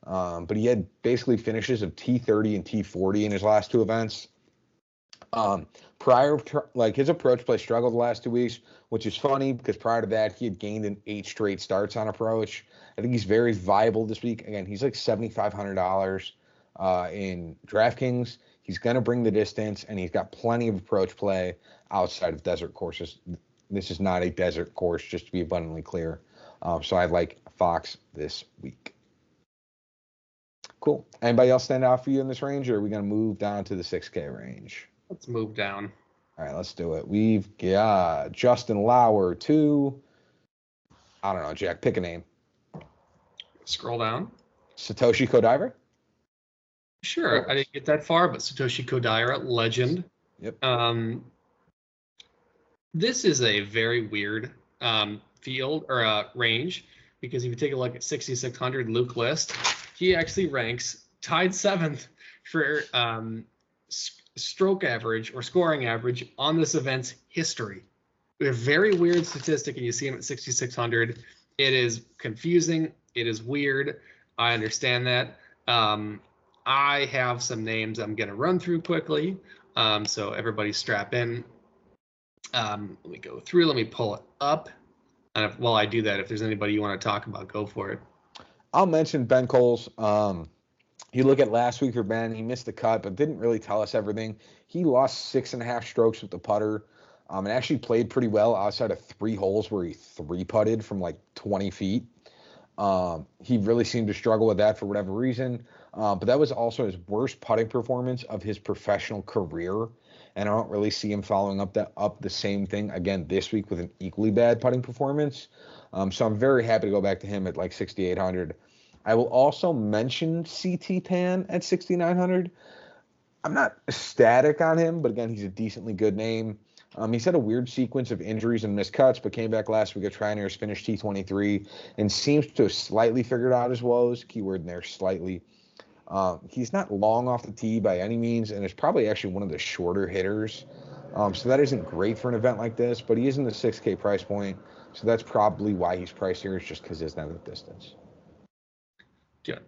but he had basically finishes of T30 and T40 in his last 2 events. His approach play struggled the last 2 weeks, which is funny because prior to that, he had gained in 8 straight starts on approach. I think he's very viable this week. Again, he's like $7,500 in DraftKings. He's going to bring the distance, and he's got plenty of approach play outside of desert courses. This is not a desert course, just to be abundantly clear. So I like Fox this week. Cool. Anybody else stand out for you in this range, or are we going to move down to the 6K range? Let's move down. All right, let's do it. We've got Justin Lauer, 2. I don't know, Jack. Pick a name. Scroll down. Satoshi Kodaira? Sure. I didn't get that far, but Satoshi Kodaira, legend. Yep. This is a very weird field or range, because if you take a look at 6,600 Luke List, he actually ranks tied 7th for stroke average or scoring average on this event's history. A very weird statistic, and you see him at 6,600. It is confusing. It is weird. I understand that. I have some names I'm going to run through quickly, so everybody strap in. Let me go through. Let me pull it up. And while I do that, if there's anybody you want to talk about, go for it. I'll mention Ben Coles. You look at last week for Ben, he missed the cut, but didn't really tell us everything. He lost 6.5 strokes with the putter, and actually played pretty well outside of 3 holes where he 3-putted from like 20 feet. He really seemed to struggle with that for whatever reason, but that was also his worst putting performance of his professional career, and I don't really see him following up the same thing again this week with an equally bad putting performance. So I'm very happy to go back to him at like 6,800. I will also mention CT Tan at 6,900. I'm not ecstatic on him, but again, he's a decently good name. He's had a weird sequence of injuries and missed cuts, but came back last week at Trainers, finished T23, and seems to have slightly figured out his woes. Keyword in there, slightly. He's not long off the tee by any means, and is probably actually one of the shorter hitters. So that isn't great for an event like this, but he is in the 6K price point, so that's probably why he's priced here, is just because it's not the distance. Good.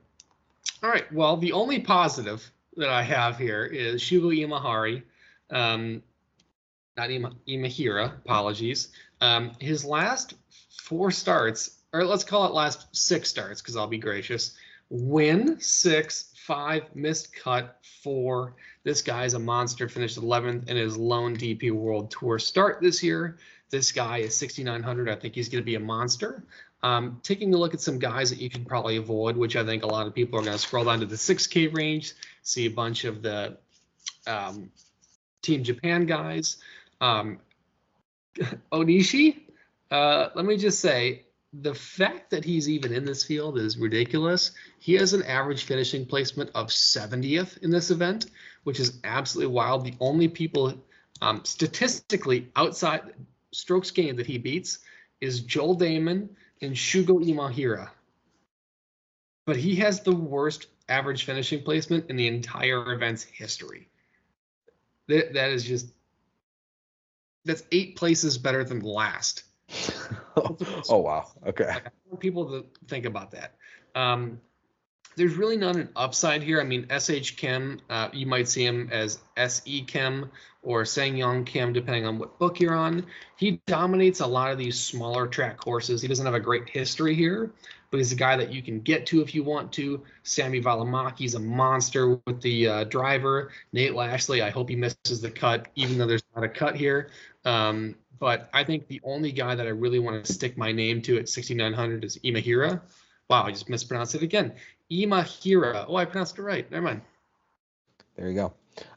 All right. Well, the only positive that I have here is Shugo Imahari. Not Imahira, apologies. His last 4 starts, or let's call it last 6 starts, because I'll be gracious. Win 6, 5, missed cut 4. This guy's a monster. Finished 11th in his lone DP World Tour start this year. This guy is 6,900. I think he's going to be a monster. Taking a look at some guys that you can probably avoid, which I think a lot of people are going to scroll down to the 6K range, see a bunch of the Team Japan guys. Onishi, let me just say, the fact that he's even in this field is ridiculous. He has an average finishing placement of 70th in this event, which is absolutely wild. The only people statistically outside strokes gained that he beats is Joel Damon and Shugo Imahira. But he has the worst average finishing placement in the entire event's history. That is just, that's 8 places better than last. Oh, wow. Okay. I want people to think about that. There's really not an upside here. I mean, SH Kim, you might see him as SE Kim or Sangyong Kim, depending on what book you're on. He dominates a lot of these smaller track courses. He doesn't have a great history here, but he's a guy that you can get to if you want to. Sami Valamaki's a monster with the driver. Nate Lashley, I hope he misses the cut, even though there's not a cut here. But I think the only guy that I really want to stick my name to at 6,900 is Imahira. Wow, I just mispronounced it again. Imahira. Oh, I pronounced it right. Never mind. There you go.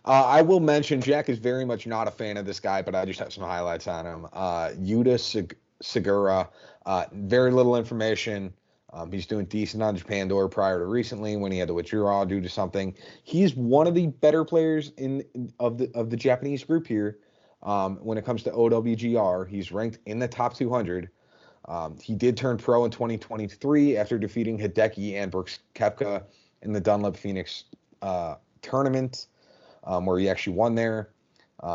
I will mention Jack is very much not a fan of this guy, but I just have some highlights on him. Yuta Segura, very little information. He's doing decent on Japan Tour prior to recently when he had to withdraw due to something. He's one of the better players of the Japanese group here. When it comes to OWGR, he's ranked in the top 200. He did turn pro in 2023 after defeating Hideki and Brooks Koepka in the Dunlop Phoenix tournament, where he actually won there.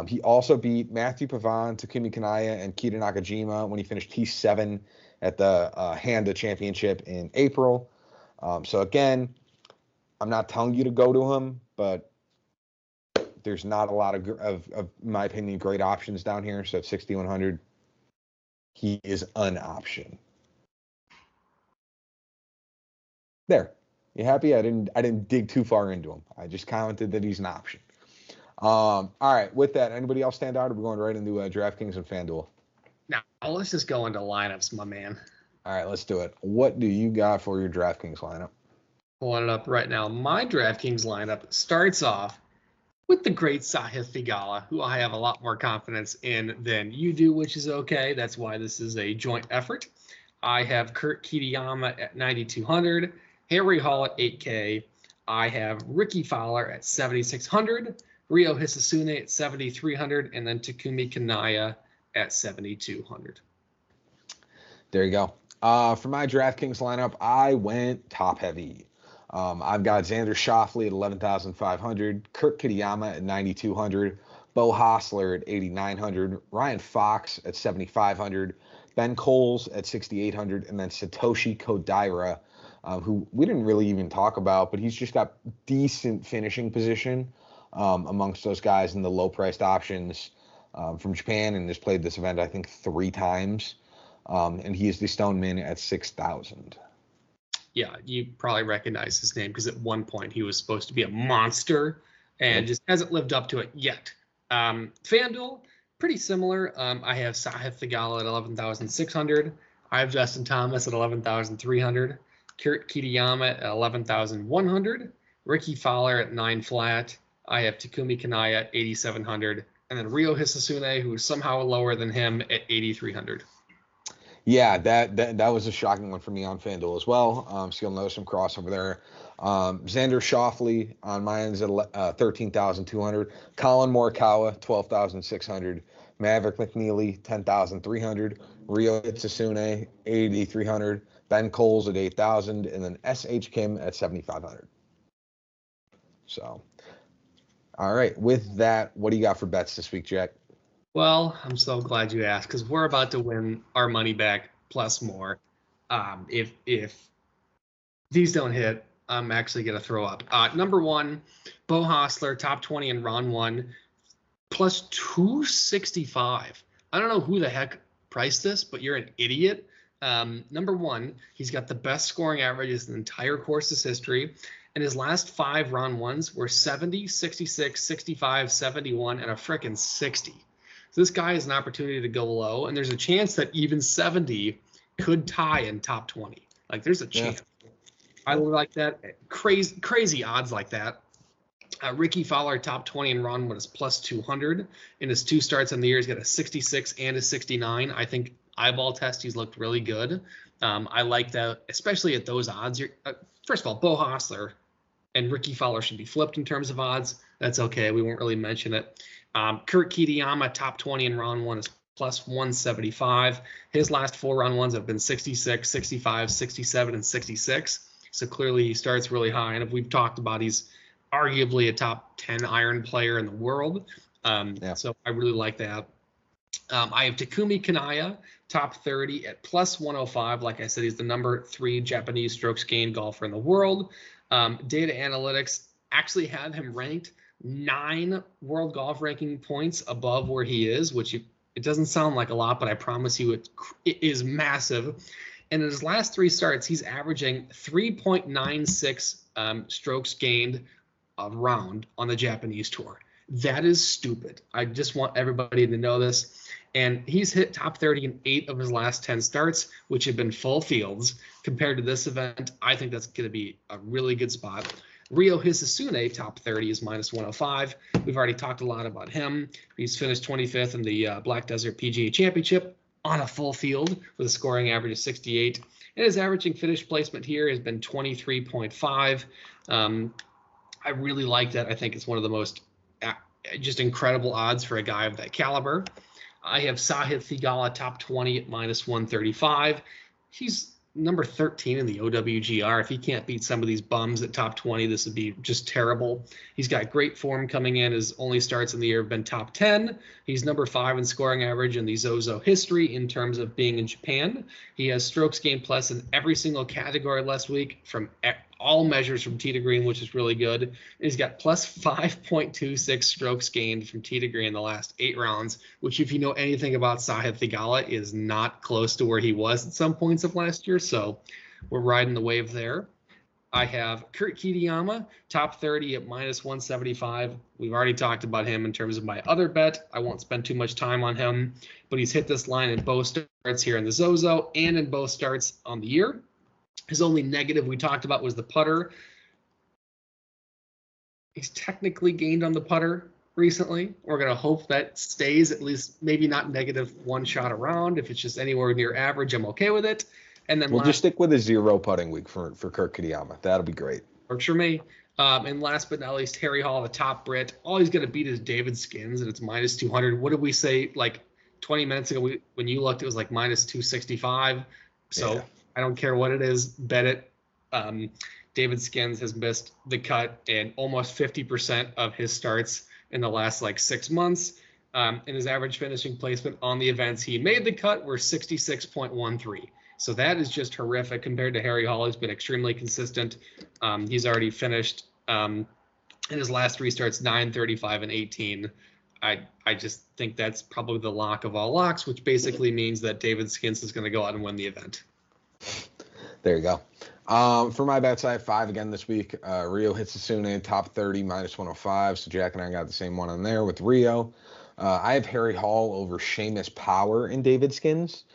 He also beat Matthew Pavon, Takumi Kanaya, and Kita Nakajima when he finished T7 at the Handa Championship in April. So again, I'm not telling you to go to him, but there's not a lot of in my opinion, great options down here. So at 6,100, he is an option. There. You happy? I didn't dig too far into him. I just commented that he's an option. All right. With that, anybody else stand out? Or we're going right into DraftKings and FanDuel? Now let's just go into lineups, my man. All right, let's do it. What do you got for your DraftKings lineup? Pulling it up right now. My DraftKings lineup starts off with the great Sahith Theegala, who I have a lot more confidence in than you do, which is okay. That's why this is a joint effort. I have Kurt Kitayama at 9,200, Harry Hall at 8K. I have Ricky Fowler at 7,600, Ryo Hisasune at 7,300, and then Takumi Kanaya at 7,200. There you go. For my DraftKings lineup, I went top heavy. I've got Xander Schauffele at 11,500, Kurt Kitayama at 9,200, Bo Hostler at 8,900, Ryan Fox at 7,500, Ben Coles at 6,800, and then Satoshi Kodaira, who we didn't really even talk about, but he's just got decent finishing position amongst those guys in the low-priced options from Japan, and has played this event, I think, 3 times. And he is the Stoneman at 6,000. Yeah, you probably recognize his name because at one point he was supposed to be a monster and just hasn't lived up to it yet. FanDuel, pretty similar. I have Sahith Theegala at 11,600. I have Justin Thomas at 11,300. Kurt Kitayama at 11,100. Ricky Fowler at 9 flat. I have Takumi Kanaya at 8,700. And then Ryo Hisasune, who is somehow lower than him, at 8,300. Yeah, that was a shocking one for me on FanDuel as well. So you'll notice some crossover there. Xander Schauffele on mine is at 13,200. Colin Morikawa, 12,600. Maverick McNeely, 10,300. Ryo Hisasune, 8,300. Ben Coles at 8,000. And then S.H. Kim at 7,500. So, all right. With that, what do you got for bets this week, Jack? Well, I'm so glad you asked because we're about to win our money back plus more. If these don't hit, I'm actually going to throw up. Number 1, Bo Hostler, top 20 in round 1, plus 265. I don't know who the heck priced this, but you're an idiot. Number 1, he's got the best scoring averages in the entire course's history. And his last 5 round 1s were 70, 66, 65, 71, and a frickin' 60. So this guy has an opportunity to go low, and there's a chance that even 70 could tie in top 20. Like, there's a chance. Yeah. I like that. Crazy odds like that. Ricky Fowler, top 20 in round 1 is plus 200. In his 2 starts on the year, he's got a 66 and a 69. I think eyeball test, he's looked really good. I like that, especially at those odds. First of all, Bo Hostler and Ricky Fowler should be flipped in terms of odds. That's okay. We won't really mention it. Kurt Kitayama, top 20 in round 1 is plus 175. His last 4 round 1s have been 66, 65, 67, and 66. So clearly he starts really high. And if we've talked about, he's arguably a top 10 iron player in the world. So I really like that. I have Takumi Kanaya, top 30 at plus 105. Like I said, he's the number 3 Japanese strokes gained golfer in the world. Data analytics actually have him ranked 9 world golf ranking points above where he is, which it doesn't sound like a lot, but I promise you it is massive. And in his last 3 starts, he's averaging 3.96 strokes gained a round on the Japanese tour. That is stupid. I just want everybody to know this. And he's hit top 30 in 8 of his last 10 starts, which have been full fields. Compared to this event, I think that's going to be a really good spot. Ryo Hisasune, top 30, is minus 105. We've already talked a lot about him. He's finished 25th in the Black Desert PGA Championship on a full field with a scoring average of 68. And his averaging finish placement here has been 23.5. I really like that. I think it's one of the most just incredible odds for a guy of that caliber. I have Sahith Theegala, top 20 at minus 135. He's number 13 in the OWGR. If he can't beat some of these bums at top 20, this would be just terrible. He's got great form coming in. His only starts in the year have been top 10. He's number 5 in scoring average in the ZOZO history in terms of being in Japan. He has strokes gained plus in every single category last week from all measures from tee to green, which is really good. And he's got plus 5.26 strokes gained from tee to green in the last 8 rounds, which, if you know anything about Sahith Theegala, is not close to where he was at some points of last year. So we're riding the wave there. I have Kurt Kitayama, top 30 at minus 175. We've already talked about him in terms of my other bet. I won't spend too much time on him, but he's hit this line in both starts here in the ZOZO and in both starts on the year. His only negative we talked about was the putter. He's technically gained on the putter recently. We're going to hope that stays at least maybe not negative 1 shot around. If it's just anywhere near average, I'm okay with it. And then we'll just stick with a 0 putting week for Kurt Kitayama. That'll be great. Works for me. And last but not least, Harry Hall, the top Brit. All he's going to beat is David Skins, and it's minus 200. What did we say like 20 minutes ago? When you looked, it was like minus 265. So. Yeah. I don't care what it is, bet it. David Skins has missed the cut in almost 50% of his starts in the last 6 months. And his average finishing placement on the events he made the cut were 66.13. So that is just horrific compared to Harry Hall, who's been extremely consistent. He's already finished in his last 3 starts 9, 35, and 18. I just think that's probably the lock of all locks, which basically means that David Skins is going to go out and win the event. There you go. For my bets, I have 5 again this week. Rio Hitsasune, top 30, minus 105. So Jack and I got the same one on there with Rio. I have Harry Hall over Seamus Power in David Skins.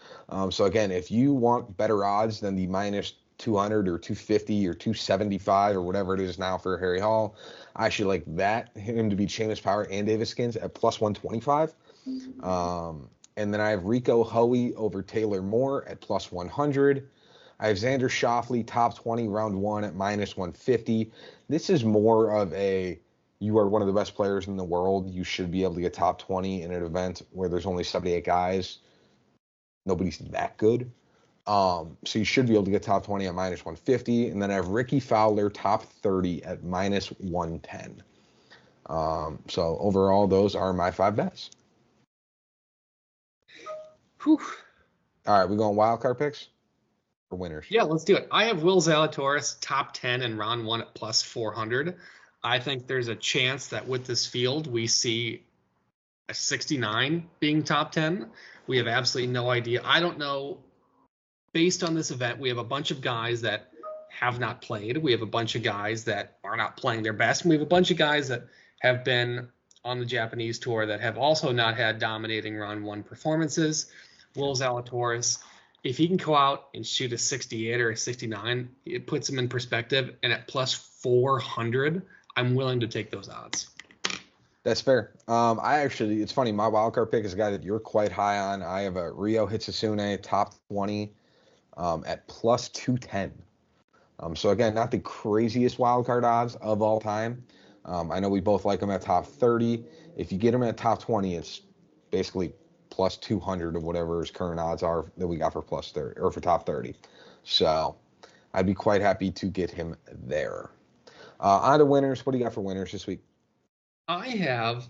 So again, if you want better odds than the minus 200 or 250 or 275 or whatever it is now for Harry Hall, I actually like that, him to beat Seamus Power and David Skins at plus 125. And then I have Rico Hoey over Taylor Moore at plus 100. I have Xander Schauffele, top 20, round 1 at minus 150. This is more of a, you are one of the best players in the world. You should be able to get top 20 in an event where there's only 78 guys. Nobody's that good. So you should be able to get top 20 at minus 150. And then I have Ricky Fowler, top 30 at minus 110. So overall, those are my 5 bets. Whew. All right, we going wild card picks? For winners. Yeah, let's do it. I have Will Zalatoris top 10 in round 1 at plus 400. I think there's a chance that with this field we see a 69 being top 10. We have absolutely no idea. I don't know. Based on this event, we have a bunch of guys that have not played. We have a bunch of guys that are not playing their best. And we have a bunch of guys that have been on the Japanese tour that have also not had dominating round 1 performances. Will Zalatoris, if he can go out and shoot a 68 or a 69, it puts him in perspective. And at plus 400, I'm willing to take those odds. That's fair. It's funny, my wildcard pick is a guy that you're quite high on. I have a Rio Hitsasune, top 20, at plus 210. So again, not the craziest wildcard odds of all time. I know we both like him at top 30. If you get him at top 20, it's basically plus 200 of whatever his current odds are that we got for plus 30 or for top 30. So I'd be quite happy to get him there. On to winners. What do you got for winners this week? I have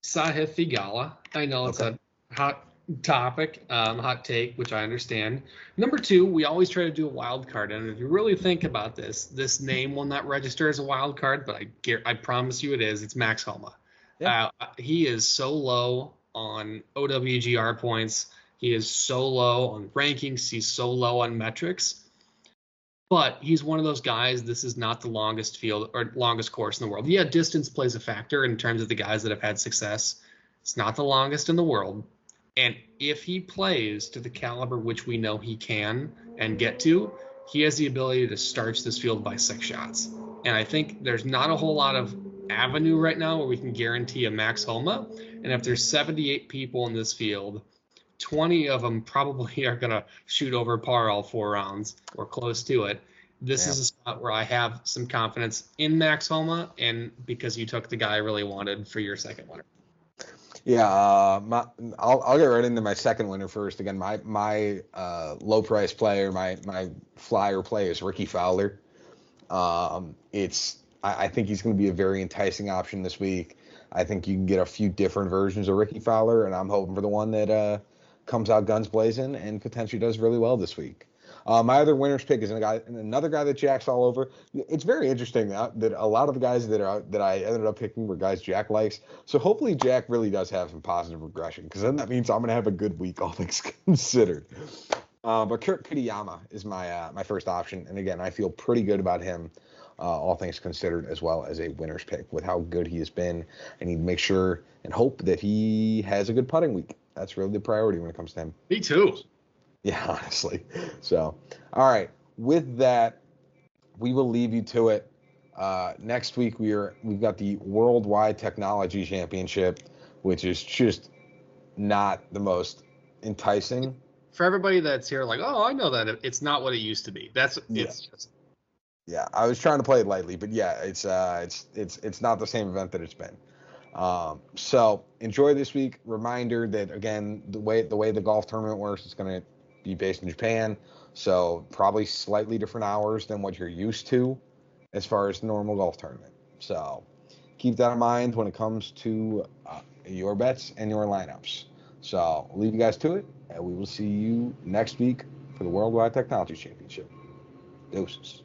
Sahith Theegala. I know it's a hot topic, hot take, which I understand. Number 2, we always try to do a wild card, and if you really think about this name will not register as a wild card, but I promise you it is. It's Max Homa. Yeah. He is so low on OWGR points. He is so low on rankings. He's so low on metrics. But he's one of those guys, this is not the longest field or longest course in the world. Yeah, distance plays a factor in terms of the guys that have had success. It's not the longest in the world. And if he plays to the caliber which we know he can and get to, he has the ability to starch this field by 6 shots. And I think there's not a whole lot of avenue right now where we can guarantee a Max Homa. And if there's 78 people in this field, 20 of them probably are going to shoot over par all 4 rounds or close to it. This is a spot where I have some confidence in Max Homa, and because you took the guy I really wanted for your second winner. Yeah, I'll get right into my second winner first. Again, my low price player, my flyer play is Ricky Fowler. I think he's going to be a very enticing option this week. I think you can get a few different versions of Ricky Fowler, and I'm hoping for the one that comes out guns blazing and potentially does really well this week. My other winner's pick is another guy that Jack's all over. It's very interesting that a lot of the guys that I ended up picking were guys Jack likes. So hopefully Jack really does have some positive regression, because then that means I'm going to have a good week, all things considered. But Kurt Kitayama is my first option, and again, I feel pretty good about him, all things considered, as well as a winner's pick with how good he has been. I need to make sure and hope that he has a good putting week. That's really the priority when it comes to him. Me too. Yeah, honestly. So, all right. With that, we will leave you to it. Next week we've got the Worldwide Technology Championship, which is just not the most enticing. For everybody that's here, like, oh, I know that it's not what it used to be. Yeah, I was trying to play it lightly, but yeah, it's not the same event that it's been. So enjoy this week. Reminder that, again, the way the golf tournament works, it's going to be based in Japan, so probably slightly different hours than what you're used to. as far as the normal golf tournament. So keep that in mind when it comes to your bets and your lineups. So I'll leave you guys to it, and we will see you next week for the Worldwide Technology Championship. Deuces.